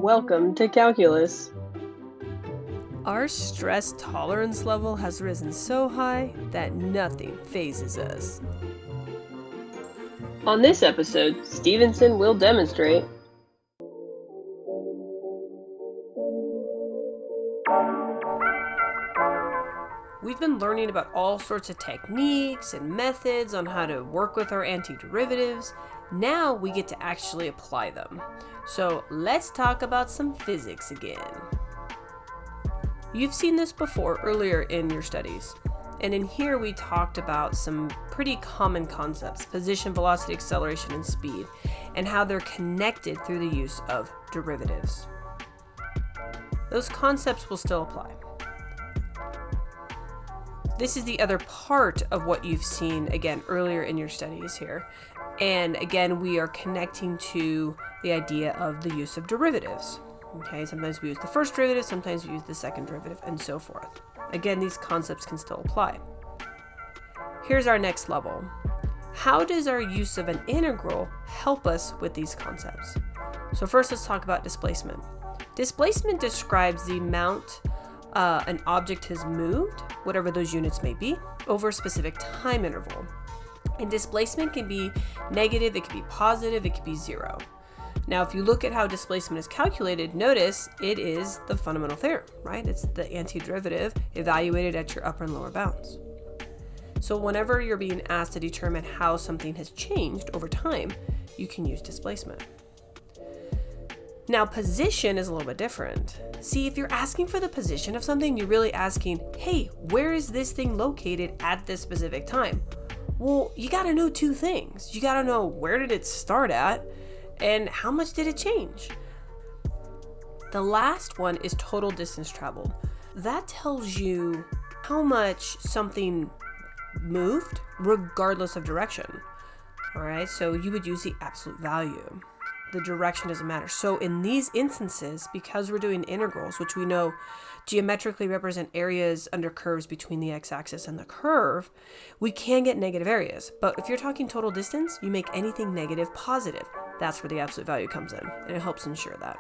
Welcome to Calculus. Our stress tolerance level has risen so high that nothing phases us. On this episode, Stevenson will demonstrate We've been learning about all sorts of techniques and methods on how to work with our antiderivatives. Now we get to actually apply them. So let's talk about some physics again. You've seen this before earlier in your studies. And in here we talked about some pretty common concepts: position, velocity, acceleration, and speed, and how they're connected through the use of derivatives. Those concepts will still apply. This is the other part of what you've seen, again, earlier in your studies here. And again, we are connecting to the idea of the use of derivatives. Okay, sometimes we use the first derivative, sometimes we use the second derivative, and so forth. Again, these concepts can still apply. Here's our next level. How does our use of an integral help us with these concepts? So first, let's talk about displacement. Displacement describes the amount an object has moved, whatever those units may be, over a specific time interval. And displacement can be negative, it can be positive, it can be zero. Now, if you look at how displacement is calculated, notice it is the fundamental theorem, right? It's the antiderivative evaluated at your upper and lower bounds. So whenever you're being asked to determine how something has changed over time, you can use displacement. Now, position is a little bit different. See, if you're asking for the position of something, you're really asking, hey, where is this thing located at this specific time? Well, you gotta know two things. You gotta know, where did it start at, and how much did it change? The last one is total distance traveled. That tells you how much something moved regardless of direction. All right, so you would use the absolute value. The direction doesn't matter. So in these instances, because we're doing integrals, which we know geometrically represent areas under curves between the x-axis and the curve, we can get negative areas. But if you're talking total distance, you make anything negative positive. That's where the absolute value comes in, and it helps ensure that.